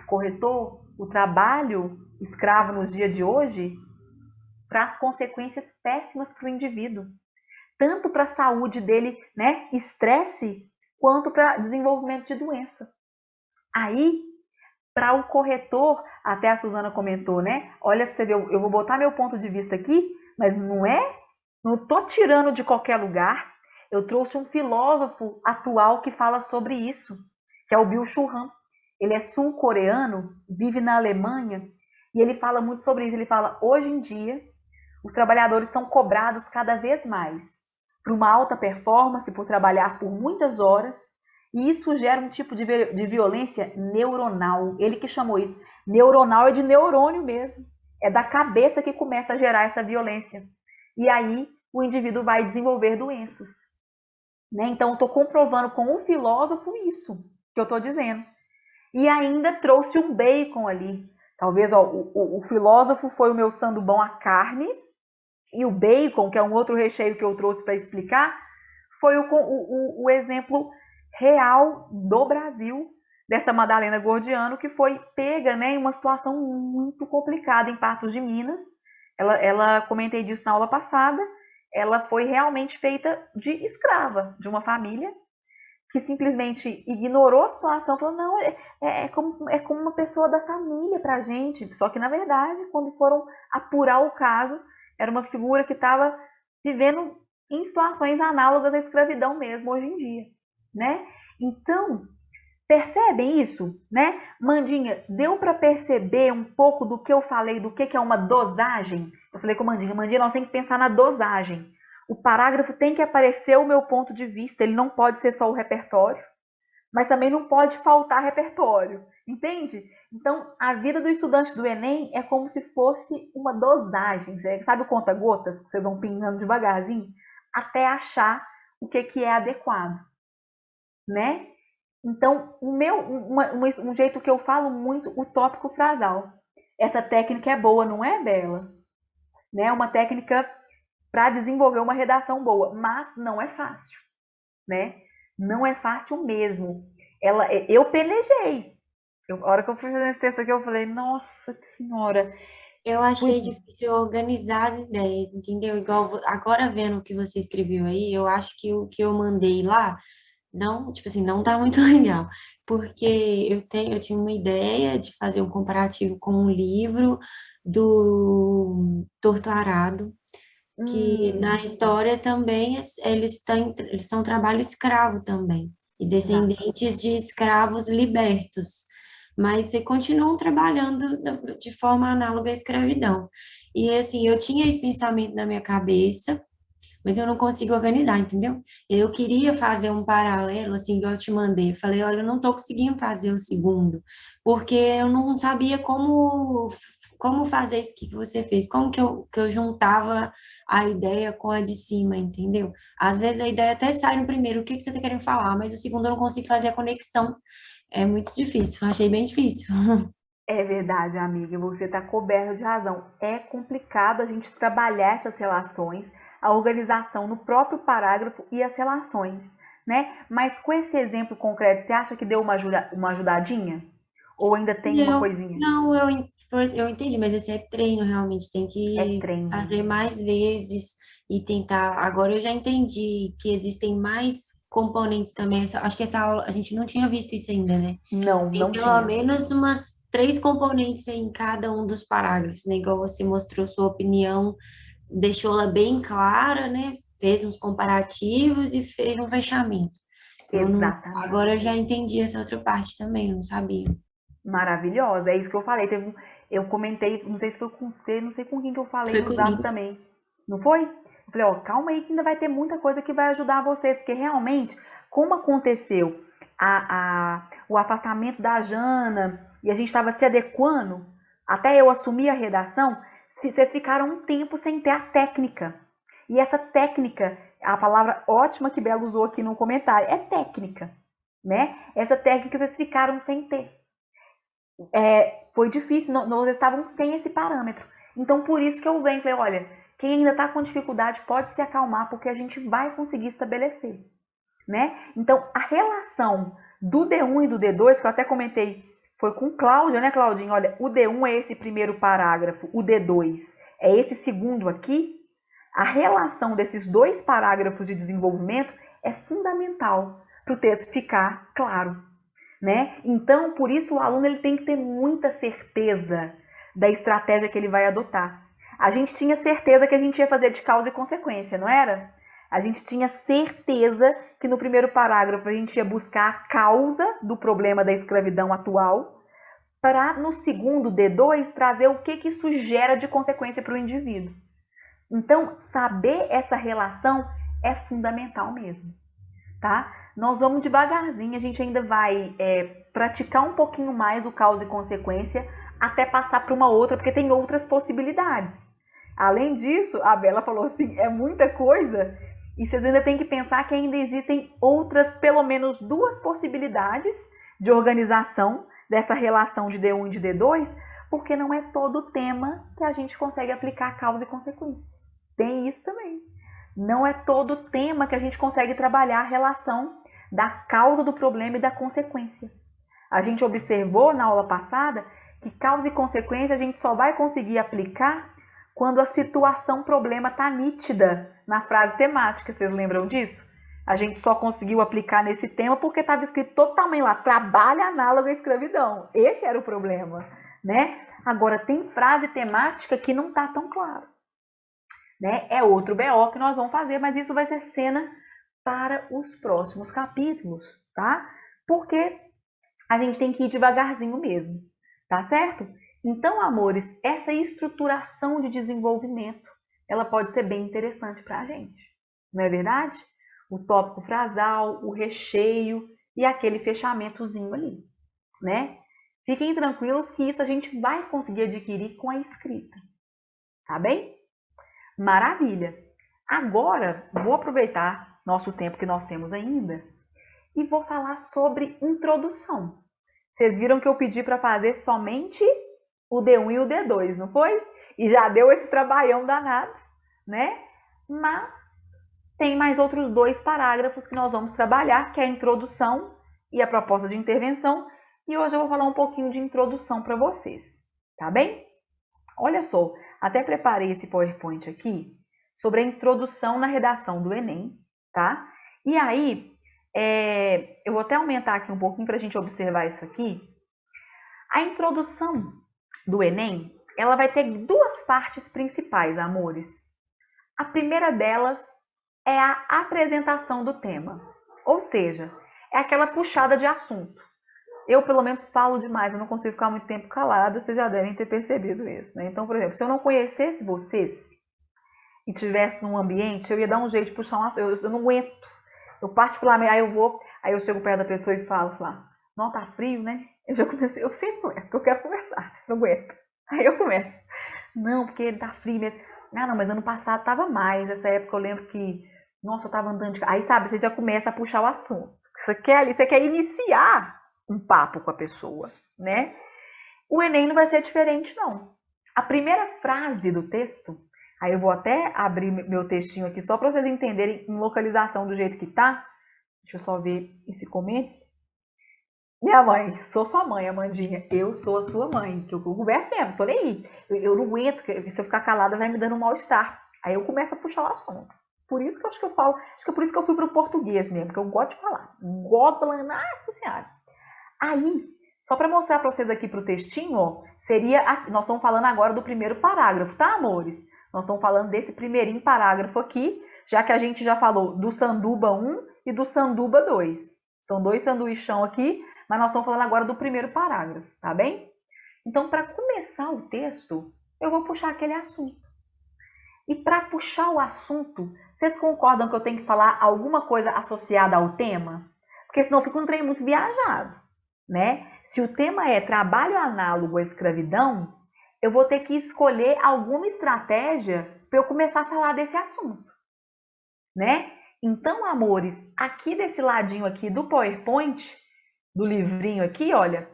corretor, o trabalho escravo nos dias de hoje traz consequências péssimas para o indivíduo. Tanto para a saúde dele, né, estresse, quanto para desenvolvimento de doença. Aí, para o corretor, até a Suzana comentou, né? Olha, pra você ver, eu vou botar meu ponto de vista aqui, mas não estou tirando de qualquer lugar. Eu trouxe um filósofo atual que fala sobre isso, que é o Byung-Chul Han. Ele é sul-coreano, vive na Alemanha, e ele fala muito sobre isso. Ele fala, hoje em dia, os trabalhadores são cobrados cada vez mais por uma alta performance, por trabalhar por muitas horas, e isso gera um tipo de violência neuronal. Ele que chamou isso. Neuronal é de neurônio mesmo. É da cabeça que começa a gerar essa violência. E aí o indivíduo vai desenvolver doenças. Né? Então, estou comprovando com o filósofo isso que eu estou dizendo. E ainda trouxe um bacon ali. Talvez o filósofo foi o meu sandubão à carne, e o bacon, que é um outro recheio que eu trouxe para explicar, foi o exemplo real do Brasil, dessa Madalena Gordiano, que foi pega, né, em uma situação muito complicada em Patos de Minas. Ela comentei disso na aula passada, ela foi realmente feita de escrava, de uma família que simplesmente ignorou a situação, falou, não, é como uma pessoa da família pra gente. Só que, na verdade, quando foram apurar o caso, era uma figura que estava vivendo em situações análogas à escravidão mesmo, hoje em dia. Né? Então, percebem isso? Né? Mandinha, deu para perceber um pouco do que eu falei, do que é uma dosagem? Eu falei com a Mandinha, nós temos que pensar na dosagem. O parágrafo tem que aparecer o meu ponto de vista, ele não pode ser só o repertório. mas também não pode faltar repertório, entende? Então, a vida do estudante do Enem é como se fosse uma dosagem, sabe o conta-gotas que vocês vão pingando devagarzinho até achar o que é adequado, né? Então, um jeito que eu falo muito, o tópico frasal. Essa técnica é boa, não é, Bela? Né? Uma técnica para desenvolver uma redação boa, mas não é fácil, né? Não é fácil mesmo. Eu pelejei. A hora que eu fui fazer esse texto aqui, eu falei, nossa senhora. Eu achei Fui... difícil organizar as ideias, entendeu? Igual agora vendo o que você escreveu aí, eu acho que o que eu mandei lá não, tipo assim, não tá muito legal, porque eu tinha uma ideia de fazer um comparativo com um livro do Torto Arado, que na Hum, história também eles são trabalho escravo também, e exato. descendentes de escravos libertos, mas continuam trabalhando de forma análoga à escravidão. E assim, eu tinha esse pensamento na minha cabeça, mas eu não consigo organizar, entendeu? Eu queria fazer um paralelo, assim, igual eu te mandei. Eu falei, olha, eu não estou conseguindo fazer o segundo, porque eu não sabia como fazer isso que você fez, como que eu juntava a ideia com a de cima, entendeu? Às vezes a ideia até sai no primeiro, o que que você está querendo falar, mas o segundo eu não consigo fazer a conexão. É muito difícil, eu achei bem difícil. É verdade, amiga, você está coberta de razão. É complicado a gente trabalhar essas relações, a organização no próprio parágrafo e as relações, né? Mas com esse exemplo concreto, você acha que deu uma ajudadinha? Ou ainda tem uma coisinha? Não, eu entendi, mas esse é treino, realmente, tem É que treino. fazer mais vezes e tentar. Agora eu já entendi que existem mais componentes também. Acho que essa aula, a gente não tinha visto isso ainda, né? Não, Tem não pelo tinha. menos umas 3 componentes em cada um dos parágrafos, né? Igual você mostrou sua opinião, deixou ela bem clara, né? Fez uns comparativos e fez um fechamento. Eu não, agora eu Exatamente. já entendi essa outra parte também, eu não sabia. Maravilhosa. É isso que eu falei. Eu comentei, não sei se foi com você, não sei com quem que eu falei Foi no Zap comigo. também. Não foi? Eu falei, ó, calma aí que ainda vai ter muita coisa que vai ajudar vocês, porque realmente, como aconteceu o afastamento da Jana e a gente estava se adequando, até eu assumir a redação, vocês ficaram um tempo sem ter a técnica. E essa técnica, a palavra ótima que Bela usou aqui no comentário, é técnica, né? Essa técnica vocês ficaram sem ter. Foi difícil, nós estávamos sem esse parâmetro. Então, por isso que eu venho e falei, olha, quem ainda está com dificuldade pode se acalmar, porque a gente vai conseguir estabelecer, né? Então, a relação do D1 e do D2, que eu até comentei, foi com Cláudia, né, Claudinha? Olha, o D1 é esse primeiro parágrafo, o D2 é esse segundo aqui. A relação desses dois parágrafos de desenvolvimento é fundamental para o texto ficar claro, né? Então, por isso o aluno ele tem que ter muita certeza da estratégia que ele vai adotar. A gente tinha certeza que a gente ia fazer de causa e consequência, não era? A gente tinha certeza que no primeiro parágrafo a gente ia buscar a causa do problema da escravidão atual, para no segundo D2 trazer o que isso gera de consequência para o indivíduo. Então, saber essa relação é fundamental mesmo, tá? Nós vamos devagarzinho, a gente ainda vai praticar um pouquinho mais o causa e consequência até passar para uma outra, porque tem outras possibilidades. Além disso, a Bela falou assim, é muita coisa, e vocês ainda têm que pensar que ainda existem outras, pelo menos 2 possibilidades de organização dessa relação de D1 e de D2, porque não é todo tema que a gente consegue aplicar causa e consequência. Tem isso também. Não é todo tema que a gente consegue trabalhar a relação da causa do problema e da consequência. A gente observou na aula passada que causa e consequência a gente só vai conseguir aplicar quando a situação problema está nítida na frase temática. Vocês lembram disso? A gente só conseguiu aplicar nesse tema porque estava escrito totalmente lá, trabalho análogo à escravidão. Esse era o problema, né? Agora, tem frase temática que não está tão claro, né? É outro BO que nós vamos fazer, mas isso vai ser cena para os próximos capítulos, tá? Porque a gente tem que ir devagarzinho mesmo, tá certo? Então, amores, essa estruturação de desenvolvimento, ela pode ser bem interessante para a gente, não é verdade? O tópico frasal, o recheio e aquele fechamentozinho ali, né? Fiquem tranquilos que isso a gente vai conseguir adquirir com a escrita, tá bem? Maravilha! Agora, vou aproveitar nosso tempo que nós temos ainda e vou falar sobre introdução. Vocês viram que eu pedi para fazer somente o D1 e o D2, não foi? E já deu esse trabalhão danado, né? Mas tem mais outros 2 parágrafos que nós vamos trabalhar, que é a introdução e a proposta de intervenção. E hoje eu vou falar um pouquinho de introdução para vocês, tá bem? Olha só, até preparei esse PowerPoint aqui sobre a introdução na redação do Enem, tá? E aí, eu vou até aumentar aqui um pouquinho para a gente observar isso aqui. A introdução do Enem, ela vai ter 2 partes principais, amores. A primeira delas é a apresentação do tema, ou seja, é aquela puxada de assunto. Eu, pelo menos, falo demais, eu não consigo ficar muito tempo calada, vocês já devem ter percebido isso, né? Então, por exemplo, se eu não conhecesse vocês e tivesse num ambiente, eu ia dar um jeito de puxar um assunto, eu não aguento. Eu particularmente, aí eu chego perto da pessoa e falo assim lá, não, tá frio, né? Eu já comecei, eu sempre começo, porque eu quero conversar, não aguento. Aí eu começo, não, porque ele tá frio mesmo. Não, mas ano passado tava mais, essa época eu lembro que, nossa, eu tava andando de... Aí, sabe, você já começa a puxar o assunto. Você quer iniciar um papo com a pessoa, né? O Enem não vai ser diferente, não. A primeira frase do texto, aí eu vou até abrir meu textinho aqui só para vocês entenderem em localização do jeito que tá. Deixa eu só ver esse comente. Minha mãe, sou sua mãe, Amandinha. Eu sou a sua mãe, que eu converso mesmo, tô nem aí. Eu não aguento, se eu ficar calada vai me dando um mal-estar. Aí eu começo a puxar o assunto. Por isso que eu acho que eu falo, acho que é por isso que eu fui pro português mesmo, porque eu gosto de falar. Gosto de falar, nossa senhora. Aí, só para mostrar para vocês aqui pro textinho, ó, nós estamos falando agora do primeiro parágrafo, tá, amores? Nós estamos falando desse primeirinho parágrafo aqui, já que a gente já falou do sanduba 1 e do sanduba 2. São 2 sanduichão aqui, mas nós estamos falando agora do primeiro parágrafo, tá bem? Então, para começar o texto, eu vou puxar aquele assunto. E para puxar o assunto, vocês concordam que eu tenho que falar alguma coisa associada ao tema? Porque senão fica um trem muito viajado, né? Se o tema é trabalho análogo à escravidão, eu vou ter que escolher alguma estratégia para eu começar a falar desse assunto, né? Então, amores, aqui desse ladinho aqui do PowerPoint, do livrinho aqui, olha,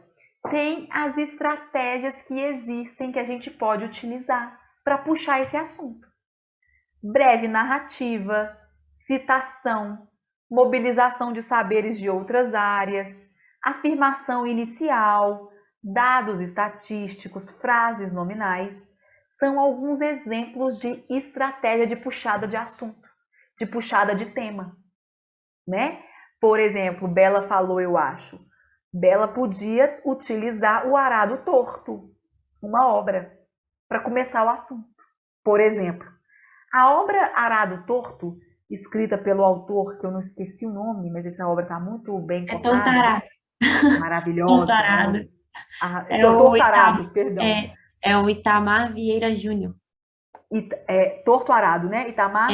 tem as estratégias que existem que a gente pode utilizar para puxar esse assunto. Breve narrativa, citação, mobilização de saberes de outras áreas, afirmação inicial, dados estatísticos, frases nominais, são alguns exemplos de estratégia de puxada de assunto, de puxada de tema, né? Por exemplo, Bela falou, eu acho, Bela podia utilizar o arado torto, uma obra, para começar o assunto. Por exemplo, a obra Arado Torto, escrita pelo autor, que eu não esqueci o nome, mas essa obra está muito bem cotada. Tortarado. Maravilhosa. Tortarado. Tortarado, perdão. É o Itamar Vieira Júnior. Torto Arado, né? Itamar?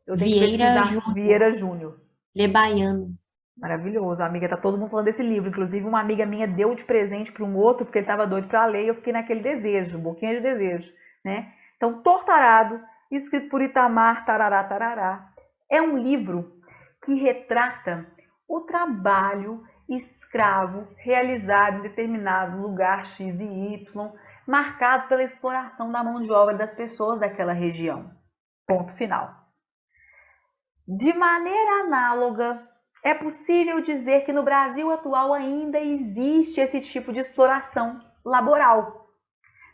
Eu tenho que pesquisar. Vieira Júnior. Lebaiano. Maravilhoso. Amiga, tá todo mundo falando desse livro. Inclusive, uma amiga minha deu de presente para um outro, porque ele estava doido para ler, e eu fiquei naquele desejo, boquinha de desejo, né? Então, Tortarado, escrito por Itamar Tarará Tarará, é um livro que retrata o trabalho escravo realizado em determinado lugar X e Y, marcado pela exploração da mão de obra das pessoas daquela região. Ponto final. De maneira análoga, é possível dizer que no Brasil atual ainda existe esse tipo de exploração laboral,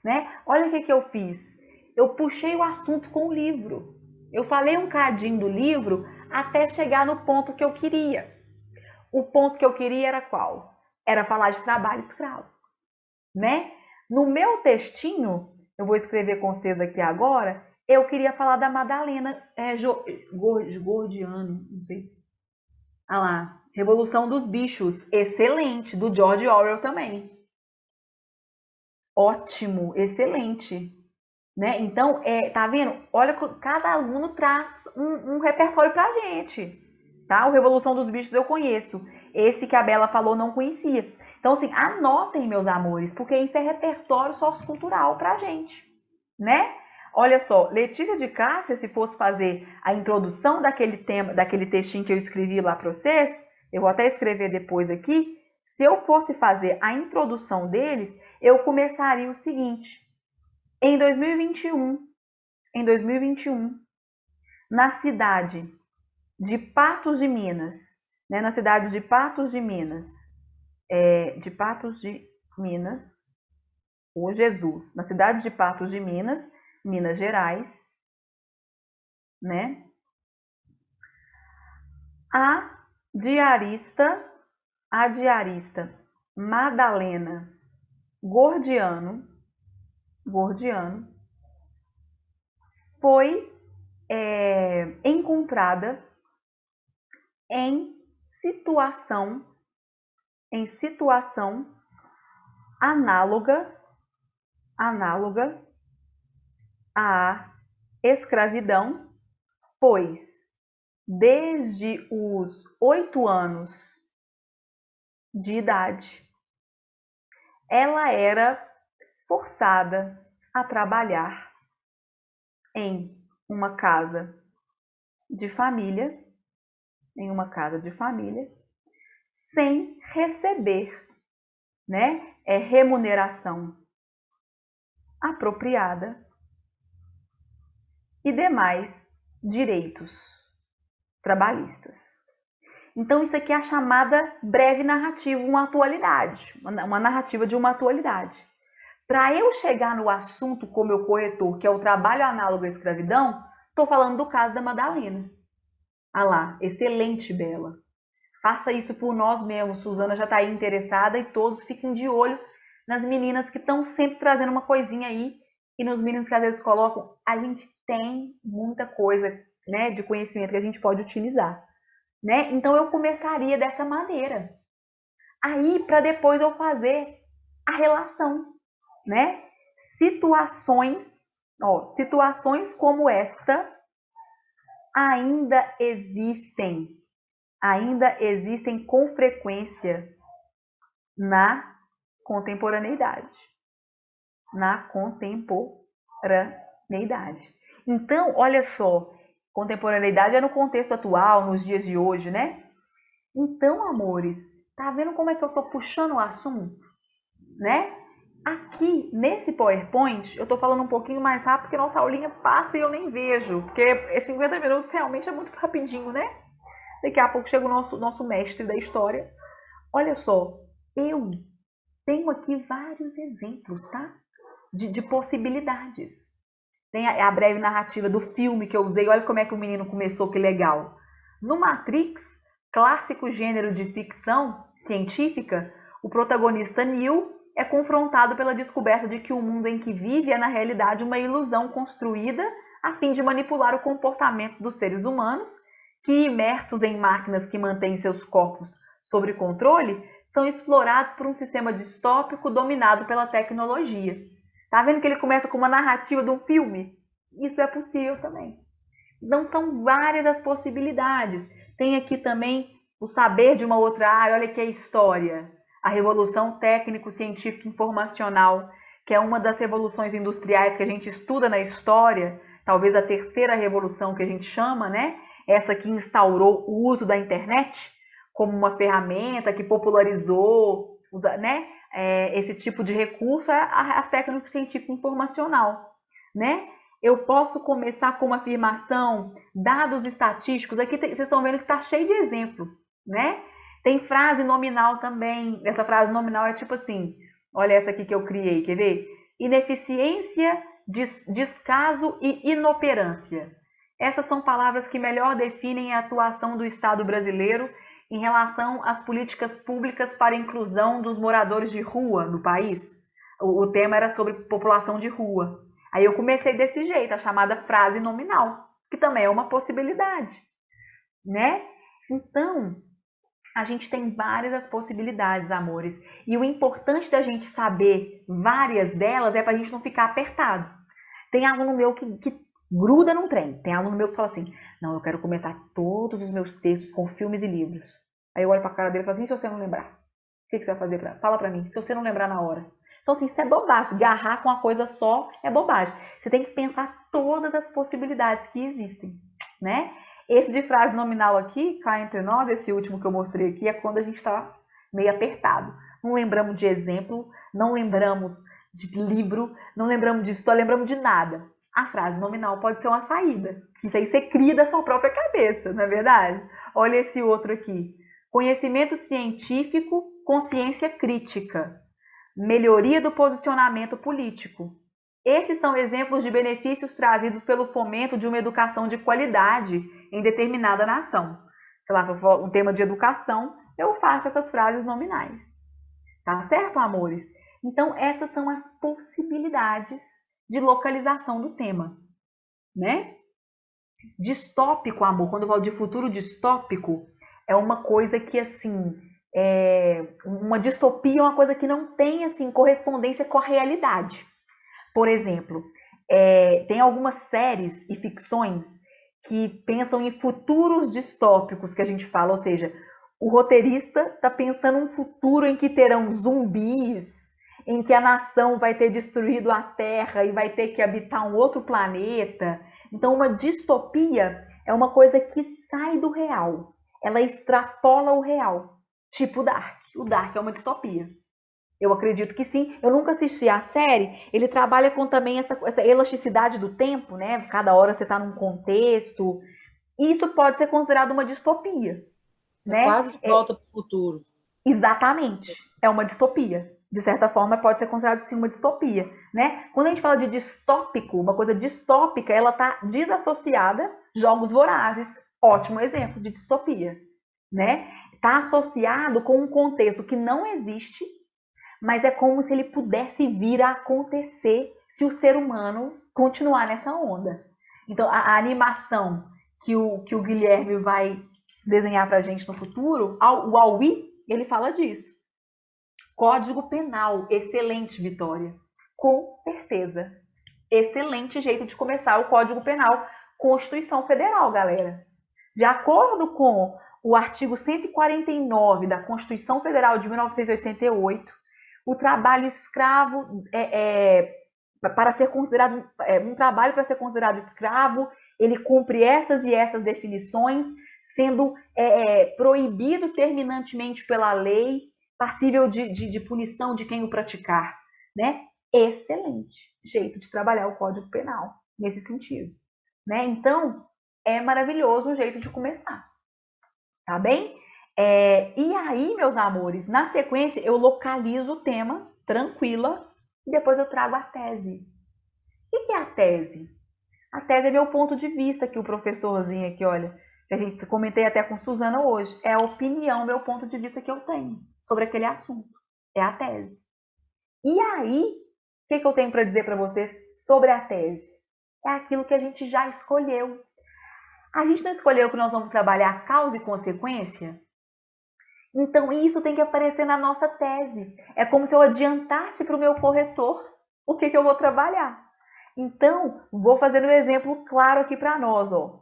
né? Olha o que eu fiz. Eu puxei o assunto com o livro. Eu falei um cadinho do livro até chegar no ponto que eu queria. O ponto que eu queria era qual? Era falar de trabalho escravo, né? No meu textinho, eu vou escrever com vocês aqui agora, eu queria falar da Madalena Gordiano, não sei. Ah lá, Revolução dos Bichos, excelente, do George Orwell também. Ótimo, excelente. Né? Então, tá vendo? Olha, cada aluno traz um repertório pra gente. tá? O Revolução dos Bichos eu conheço. Esse que a Bela falou não conhecia. Então, assim, anotem, meus amores, porque isso é repertório sociocultural pra gente, né? Olha só, Letícia de Cássia, se fosse fazer a introdução daquele tema, daquele textinho que eu escrevi lá para vocês, eu vou até escrever depois aqui, se eu fosse fazer a introdução deles, eu começaria o seguinte: em 2021, na cidade de Patos de Minas, né, na cidade de Patos de Minas, o Jesus, na cidade de Patos de Minas, Minas Gerais, né? A diarista Madalena Gordiano foi encontrada em situação análoga à escravidão, pois desde os 8 anos de idade ela era forçada a trabalhar em uma casa de família, sem receber, né, remuneração apropriada e demais direitos trabalhistas. Então, isso aqui é a chamada breve narrativa, uma narrativa de uma atualidade. Para eu chegar no assunto com o meu corretor, que é o trabalho análogo à escravidão, estou falando do caso da Madalena. Ah lá, excelente, Bela. Faça isso por nós mesmos. Suzana já está aí interessada e todos fiquem de olho nas meninas que estão sempre trazendo uma coisinha aí e nos meninos que às vezes colocam. A gente tem muita coisa, né, de conhecimento que a gente pode utilizar, né? Então eu começaria dessa maneira. Aí para depois eu fazer a relação, né? Situações como esta ainda existem com frequência na contemporaneidade. Então, olha só, contemporaneidade é no contexto atual, nos dias de hoje, né? Então, amores, tá vendo como é que eu tô puxando o assunto, né? Aqui, nesse PowerPoint, eu tô falando um pouquinho mais rápido, porque nossa aulinha passa e eu nem vejo, porque 50 minutos realmente é muito rapidinho, né? Daqui a pouco chega o nosso mestre da história. Olha só, eu tenho aqui vários exemplos, tá? De possibilidades. Tem a breve narrativa do filme que eu usei. Olha como é que o menino começou, que legal. No Matrix, clássico gênero de ficção científica, o protagonista Neo é confrontado pela descoberta de que o mundo em que vive é, na realidade, uma ilusão construída a fim de manipular o comportamento dos seres humanos, que, imersos em máquinas que mantêm seus corpos sob controle, são explorados por um sistema distópico dominado pela tecnologia. Tá vendo que ele começa com uma narrativa de um filme? Isso é possível também. Então, são várias as possibilidades. Tem aqui também o saber de uma outra área. Olha aqui a história. A Revolução Técnico-Científica Informacional, que é uma das revoluções industriais que a gente estuda na história, talvez a terceira revolução que a gente chama, né? Essa que instaurou o uso da internet como uma ferramenta que popularizou, né, esse tipo de recurso, é a técnico-científica informacional, né? Eu posso começar com uma afirmação, dados estatísticos. Aqui vocês estão vendo que está cheio de exemplo, né? Tem frase nominal também. Essa frase nominal é tipo assim, olha essa aqui que eu criei, quer ver? Ineficiência, descaso e inoperância. Essas são palavras que melhor definem a atuação do Estado brasileiro em relação às políticas públicas para a inclusão dos moradores de rua no país. O tema era sobre população de rua. Aí eu comecei desse jeito, a chamada frase nominal, que também é uma possibilidade, né? Então, a gente tem várias possibilidades, amores. E o importante da gente saber várias delas é para a gente não ficar apertado. Tem aluno meu que Gruda num trem. Tem aluno meu que fala assim, não, eu quero começar todos os meus textos com filmes e livros. Aí eu olho pra cara dele e falo assim, e se você não lembrar? O que você vai fazer? Fala pra mim, se você não lembrar na hora. Então, assim, isso é bobagem. Agarrar com uma coisa só é bobagem. Você tem que pensar todas as possibilidades que existem, né? Esse de frase nominal aqui, cá entre nós, esse último que eu mostrei aqui, é quando a gente está meio apertado. Não lembramos de exemplo, não lembramos de livro, não lembramos de história, lembramos de nada. A frase nominal pode ser uma saída. Isso aí você cria da sua própria cabeça, não é verdade? Olha esse outro aqui. Conhecimento científico, consciência crítica. Melhoria do posicionamento político. Esses são exemplos de benefícios trazidos pelo fomento de uma educação de qualidade em determinada nação. Sei lá, se eu for um tema de educação, eu faço essas frases nominais. Tá certo, amores? Então, essas são as possibilidades de localização do tema, né? Distópico, amor, quando eu falo de futuro distópico, é uma coisa que, assim, uma distopia é uma coisa que não tem, assim, correspondência com a realidade. Por exemplo, tem algumas séries e ficções que pensam em futuros distópicos, que a gente fala, ou seja, o roteirista está pensando um futuro em que terão zumbis, em que a nação vai ter destruído a Terra e vai ter que habitar um outro planeta. Então, uma distopia é uma coisa que sai do real. Ela extrapola o real, tipo Dark. O Dark é uma distopia. Eu acredito que sim. Eu nunca assisti a série. Ele trabalha com também essa elasticidade do tempo, né? Cada hora você está num contexto. Isso pode ser considerado uma distopia, né? Quase de volta para o futuro. Exatamente. É uma distopia. De certa forma, pode ser considerado sim uma distopia, né? Quando a gente fala de distópico, uma coisa distópica, ela está desassociada. Jogos Vorazes, ótimo exemplo de distopia, né? Está associado com um contexto que não existe, mas é como se ele pudesse vir a acontecer se o ser humano continuar nessa onda. Então, a animação que o Guilherme vai desenhar para a gente no futuro, o Aui, ele fala disso. Código Penal, excelente, Vitória. Com certeza. Excelente jeito de começar o Código Penal. Constituição Federal, galera. De acordo com o artigo 149 da Constituição Federal de 1988, o trabalho escravo para ser considerado um trabalho para ser considerado escravo, ele cumpre essas e essas definições, sendo proibido terminantemente pela lei, passível de punição de quem o praticar, né? Excelente jeito de trabalhar o Código Penal nesse sentido, né? Então, é maravilhoso o jeito de começar, tá bem? E aí, meus amores, na sequência eu localizo o tema, tranquila, e depois eu trago a tese. O que é a tese? A tese é meu ponto de vista, que o professorzinho aqui, olha, que a gente comentei até com Suzana hoje, é a opinião, meu ponto de vista que eu tenho sobre aquele assunto. É a tese. E aí, o que eu tenho para dizer para vocês sobre a tese? É aquilo que a gente já escolheu. A gente não escolheu que nós vamos trabalhar causa e consequência? Então, isso tem que aparecer na nossa tese. É como se eu adiantasse para o meu corretor o que eu vou trabalhar. Então, vou fazer um exemplo claro aqui para nós. Ó.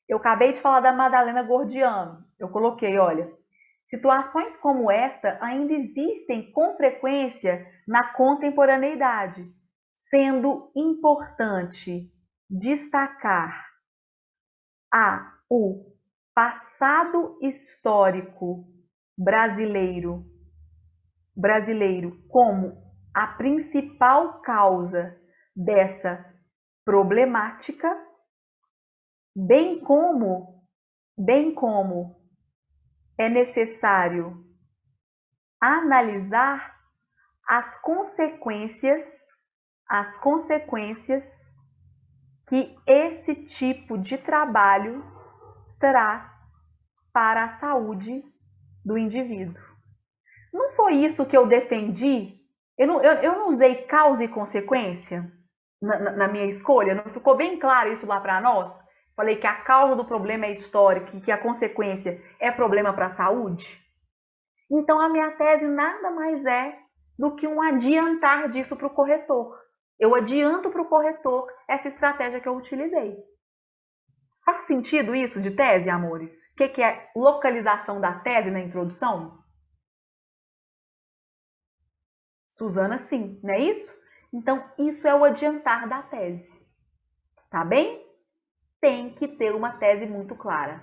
Eu acabei de falar da Madalena Gordiano. Eu coloquei, olha, situações como esta ainda existem com frequência na contemporaneidade, sendo importante destacar o passado histórico brasileiro como a principal causa dessa problemática, bem como é necessário analisar as consequências que esse tipo de trabalho traz para a saúde do indivíduo. Não foi isso que eu defendi? Eu não usei causa e consequência na minha escolha? Não ficou bem claro isso lá para nós? Falei que a causa do problema é histórica e que a consequência é problema para a saúde? Então, a minha tese nada mais é do que um adiantar disso para o corretor. Eu adianto para o corretor essa estratégia que eu utilizei. Faz sentido isso de tese, amores? O que é localização da tese na introdução? Suzana, sim, não é isso? Então, isso é o adiantar da tese. Tá bem? Tem que ter uma tese muito clara.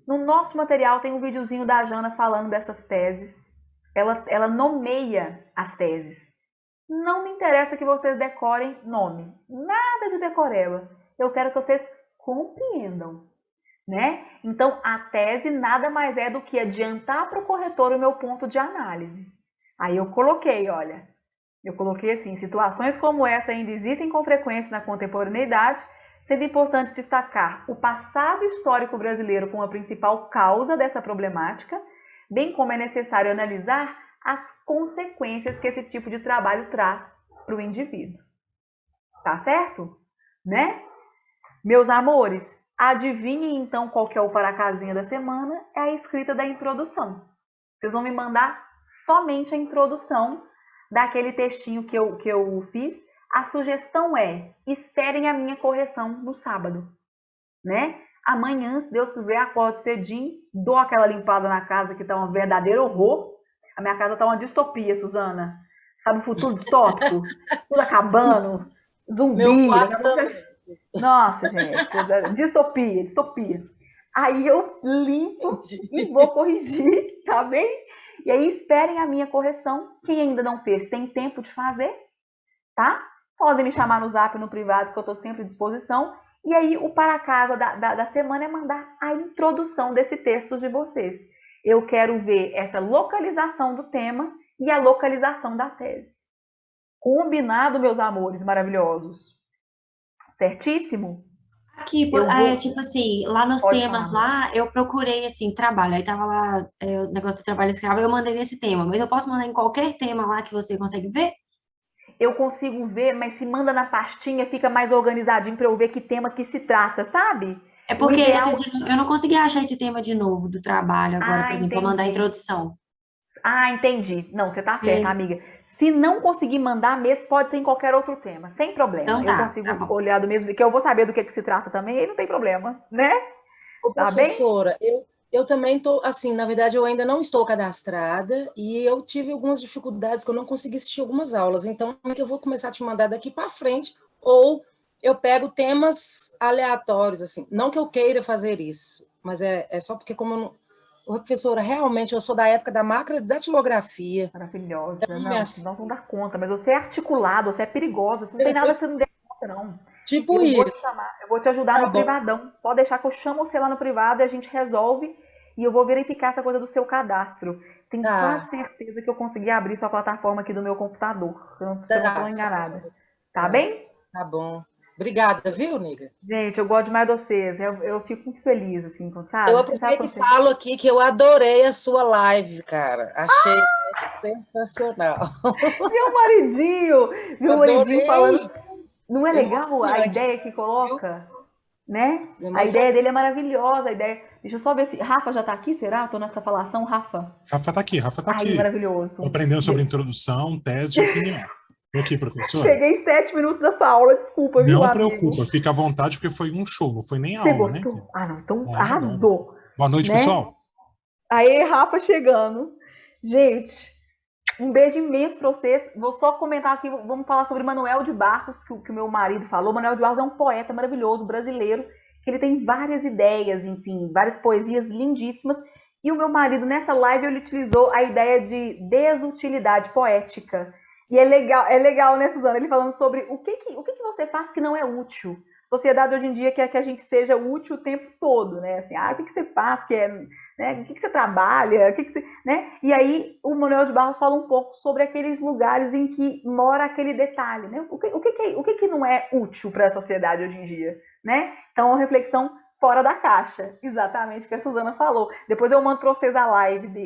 No nosso material tem um videozinho da Jana falando dessas teses. Ela nomeia as teses. Não me interessa que vocês decorem nome. Nada de decoreba. Eu quero que vocês compreendam, né? Então, a tese nada mais é do que adiantar para o corretor o meu ponto de análise. Aí eu coloquei, olha, eu coloquei assim, situações como essa ainda existem com frequência na contemporaneidade, sendo importante destacar o passado histórico brasileiro como a principal causa dessa problemática, bem como é necessário analisar as consequências que esse tipo de trabalho traz para o indivíduo. Tá certo? Né? Meus amores, adivinhem então qual que é o paracasinha da semana? É a escrita da introdução. Vocês vão me mandar somente a introdução daquele textinho que eu fiz. A sugestão é, esperem a minha correção no sábado, né? Amanhã, se Deus quiser, acordo cedinho, dou aquela limpada na casa que tá um verdadeiro horror. A minha casa tá uma distopia, Suzana. Sabe o futuro distópico? Tudo acabando, zumbi. Meu quarto também. Nossa, gente, distopia, distopia. Aí eu limpo e vou corrigir, tá bem? E aí esperem a minha correção. Quem ainda não fez, tem tempo de fazer, tá? Podem me chamar no zap, no privado, que eu tô sempre à disposição. E aí o para casa da semana é mandar a introdução desse texto de vocês. Eu quero ver essa localização do tema e a localização da tese. Combinado, meus amores maravilhosos? Certíssimo? Aqui, Eu vou... tipo assim, lá nos Pode temas falar. lá, eu procurei, assim, trabalho. Aí tava lá, o negócio do trabalho escravo, eu mandei nesse tema. Mas eu posso mandar em qualquer tema lá que você consegue ver? Eu consigo ver, mas se manda na pastinha, fica mais organizadinho para eu ver que tema que se trata, sabe? É O porque ideal... eu não consegui achar esse tema de novo do trabalho agora, por Ah, exemplo, pra mandar a entendi. introdução. Ah, entendi. Não, você tá certa, É, amiga. Se não conseguir mandar mesmo, pode ser em qualquer outro tema, sem problema. então Eu tá consigo bom. olhar do mesmo, que eu vou saber do que se trata também, aí não tem problema, né? Ô, Tá bem? professora, eu também estou, assim, na verdade, eu ainda não estou cadastrada e eu tive algumas dificuldades que eu não consegui assistir algumas aulas. Então, é que eu vou começar a te mandar daqui para frente, ou eu pego temas aleatórios, assim. Não que eu queira fazer isso, mas é só porque, como eu não... Ô, professora, realmente, eu sou da época da máquina de datilografia. Maravilhosa. Então, Não, nós não dá conta, mas você é articulado, você é perigosa, você não tem nada que você não dê conta, não. tipo Eu vou te isso, chamar, eu vou te ajudar tá no bom. privadão. Pode deixar que eu chamo você lá no privado e a gente resolve. E eu vou verificar essa coisa do seu cadastro. Tenho Tá, quase certeza que eu consegui abrir sua plataforma aqui do meu computador. Se eu não estou tá, só enganada. Tá tá, bem? tá bom. Obrigada, viu, nega? Gente, eu gosto demais de vocês. Eu fico muito feliz, assim, Eu sabe? Você sabe aproveito quando e você... falo aqui que eu adorei a sua live, cara. Achei sensacional. Eu Meu maridinho falando. adorei. Não é legal a Emocionante, ideia que viu? coloca? Né? A ideia Emocionante. dele é maravilhosa. A ideia... Deixa eu só ver se. Rafa já tá aqui, será? Eu tô nessa falação, Rafa. Rafa tá aqui, Rafa tá Aí, aqui. Tô maravilhoso. aprendendo sobre introdução, tese e opinião. Tô aqui, professora. Cheguei 7 minutos da sua aula, desculpa, viu, Não amigo? preocupa, fica à vontade, porque foi um show, não foi nem Você aula, né? gostou? Ah, não, então É, bom. arrasou, Boa noite, né? pessoal. Aí, Rafa chegando. Gente, um beijo imenso pra vocês. Vou só comentar aqui, vamos falar sobre Manuel de Barros, que o meu marido falou. Manuel de Barros é um poeta maravilhoso, brasileiro, que ele tem várias ideias, enfim, várias poesias lindíssimas. E o meu marido, nessa live, ele utilizou a ideia de desutilidade poética. E é legal, né, Suzana? Ele falando sobre o que você faz que não é útil. Sociedade hoje em dia quer que a gente seja útil o tempo todo, né? Assim, o que você faz que é, né? O que você trabalha, né? E aí o Manuel de Barros fala um pouco sobre aqueles lugares em que mora aquele detalhe, né? O que não é útil para a sociedade hoje em dia, né? Então, é uma reflexão fora da caixa, exatamente o que a Suzana falou. Depois eu mando para vocês a live dele.